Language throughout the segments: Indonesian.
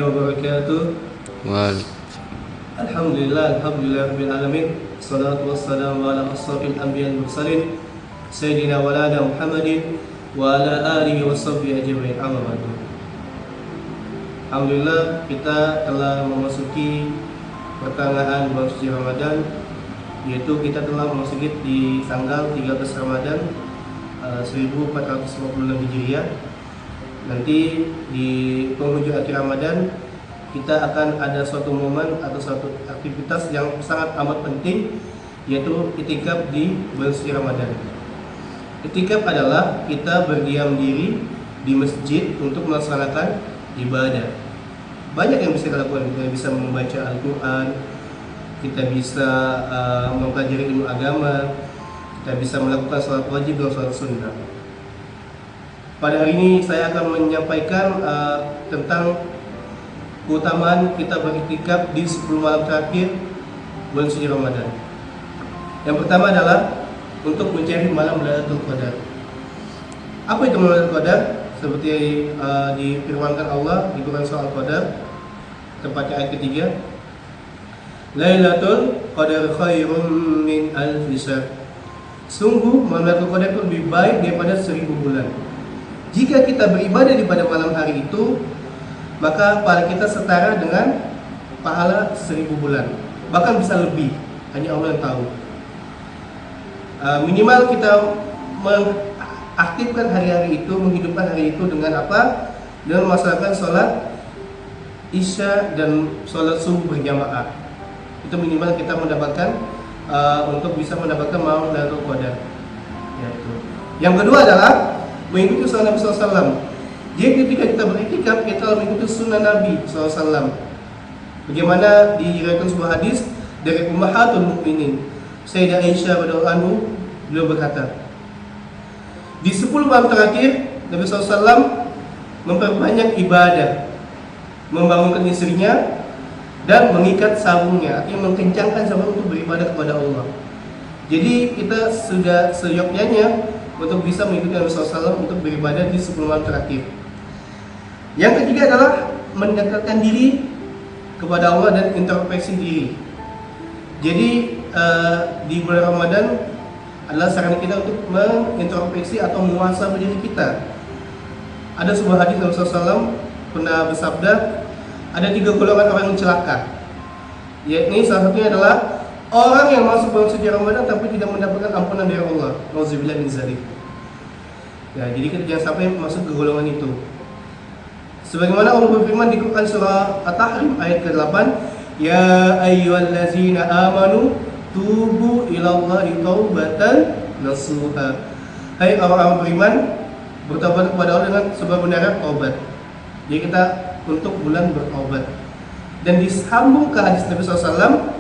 warahmatullahi wabarakatuh. Alhamdulillah rabbil alamin. Wassalatu wassalamu ala asrofil anbiya wal mursalin Sayyidina walana Muhammadin wa ala alihi wa sahbihi ajma'in. Amma ba'du. Alhamdulillah, kita telah memasuki pertengahan bulan suci Ramadan, yaitu kita telah memasuki di tanggal 13 Ramadan 1456 Hijriah. Nanti di penghujung akhir Ramadan kita akan ada suatu momen atau suatu aktivitas yang sangat amat penting, yaitu itikaf di bulan suci Ramadan. Itikaf adalah kita berdiam diri di masjid untuk melaksanakan ibadah. Banyak yang bisa kita lakukan. Kita bisa membaca Al-Quran, kita bisa mempelajari ilmu agama, kita bisa melakukan sholat wajib dan sholat sunnah. Pada hari ini saya akan menyampaikan tentang keutamaan kita beriktikaf di 10 malam terakhir bulan suci Ramadan. Yang pertama adalah untuk mencari malam Lailatul Qadar. Apa itu malam Lailatul Qadar? Seperti difirmankan Allah di Quran Surah Al-Qadar, tepatnya ayat ketiga, Lailatul Qadar khairum min alfi syahr. Sungguh malam Lailatul Qadar itu lebih baik daripada 1000 bulan. Jika kita beribadah di pada malam hari itu, maka pahala kita setara dengan pahala 1000 bulan, bahkan bisa lebih. Hanya Allah yang tahu. Minimal kita mengaktifkan hari-hari itu, menghidupkan hari itu dengan apa? Dengan melaksanakan sholat Isya dan sholat subuh berjamaah. Itu minimal kita mendapatkan untuk bisa mendapatkan malam Lailatul Qadar. Yang kedua adalah mengikuti sunnah Nabi SAW. Jadi ketika kita beriktikaf, kita mengikuti sunnah Nabi SAW. Bagaimana diriwayatkan sebuah hadis dari Ummahatul Mukminin, Sayyidah Aisyah radhiyallahu anha, beliau berkata, di 10 malam terakhir Nabi SAW memperbanyak ibadah, membangunkan istrinya dan mengikat sabungnya, artinya mengencangkan sabung untuk beribadah kepada Allah. Jadi kita sudah seyogyanya untuk bisa mengikuti Nabi SAW untuk beribadah di 10 malam terakhir. Yang ketiga adalah mendekatkan diri kepada Allah dan introspeksi diri. Jadi di bulan Ramadan adalah sarana kita untuk mengintrospeksi atau muhasabah diri kita. Ada sebuah hadis Nabi SAW pernah bersabda, ada 3 golongan orang yang celaka. Yakni salah satunya adalah orang yang masuk bulan suci Ramadan tapi tidak mendapatkan ampunan dari Allah. Nauzubillah min dzalik. Ya, jadi kita jangan sampai masuk ke golongan itu. Sebagaimana Allah berfirman di Quran surah At-Tahrim ayat ke-8, ya ayyuhallazina amanu tubu ilallahi taubatan nasuha. Hai orang-orang beriman, bertobat kepada Allah dengan sebenar-benar taubat. Jadi kita untuk bulan bertaubat. Dan disambung ke hadis Nabi SAW,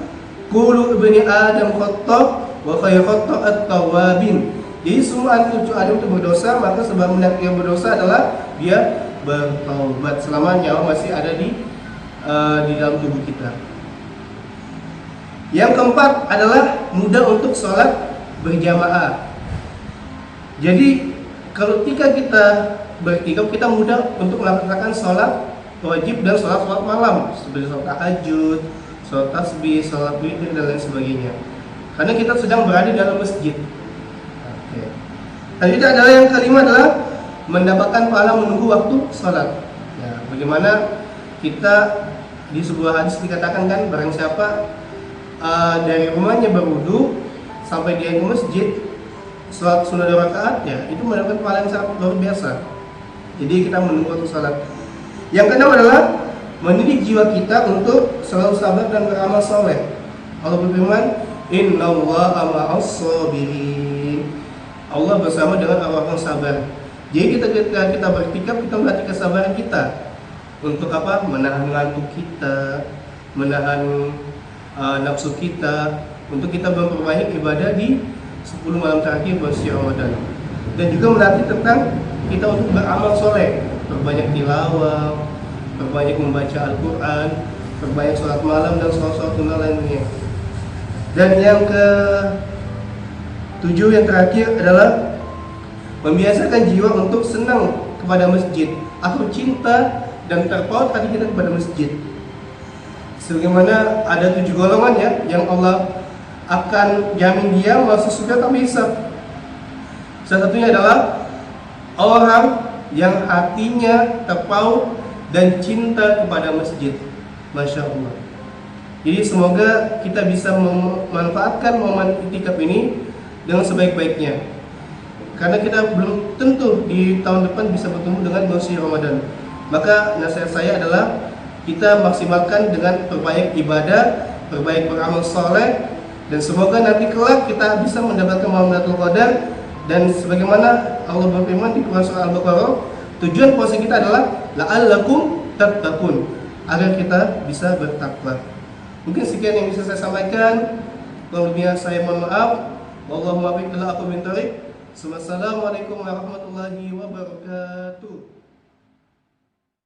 Kullu ibni Adam khata' wa khairu khata'at tawabin. Jadi semua anak cucu Adam itu berdosa, maka sebab yang berdosa adalah dia bertaubat selama nyawa masih ada di dalam tubuh kita. Yang keempat adalah mudah untuk sholat berjamaah. Jadi ketika kita beriktikaf, kita mudah untuk melaksanakan sholat wajib dan sholat malam seperti sholat tahajud, sholat tasbih, sholat witir dan lain sebagainya. Karena kita sedang berada dalam masjid. Dan itu adalah yang kelima adalah mendapatkan pahala menunggu waktu sholat. Ya, bagaimana kita di sebuah hadis dikatakan kan, barang siapa dari rumahnya berwudu sampai dia ke masjid sholat sunnah 2 rakaat, ya itu mendapatkan pahala yang sangat luar biasa. Jadi kita menunggu waktu sholat. Yang keenam adalah mendidik jiwa kita untuk selalu sabar dan beramal soleh. Allah berfirman, Innallaha ma'as sabirin. Allah bersama dengan orang-orang sabar. Jadi ketika kita beriktikaf, kita melatih kesabaran kita untuk apa? Menahan ngantuk kita, menahan nafsu kita, untuk kita memperbanyak ibadah di 10 malam terakhir bulan suci Ramadan. Dan juga melatih tentang kita untuk beramal soleh, perbanyak tilawah, perbanyak membaca Al-Quran, perbanyak sholat malam dan sholat sunnah lainnya. Dan yang ke-7 yang terakhir adalah membiasakan jiwa untuk senang kepada masjid atau cinta dan terpaut hati kita kepada masjid. Sebagaimana ada 7 golongan ya yang Allah akan jamin dia masuk surga tanpa hisab. Salah satunya adalah orang yang hatinya terpaut dan cinta kepada masjid. Masya Allah. Jadi semoga kita bisa memanfaatkan momen iktikaf ini dengan sebaik-baiknya. Karena kita belum tentu di tahun depan bisa bertemu dengan bulan Ramadan. Maka nasihat saya adalah kita maksimalkan dengan perbaik ibadah, perbaik beramal soleh, dan semoga nanti kelak kita bisa mendapatkan malam Lailatul Qadar. Dan sebagaimana Allah berfirman di Quran surah Al-Baqarah, tujuan puasa kita adalah la'allakum tattaqun, agar kita bisa bertakwa. Mungkin sekian yang bisa saya sampaikan. Kalau lebihnya saya mohon maaf. Wallahu muwaffiq ila aqwamit thoriq. Wassalamualaikum warahmatullahi wabarakatuh.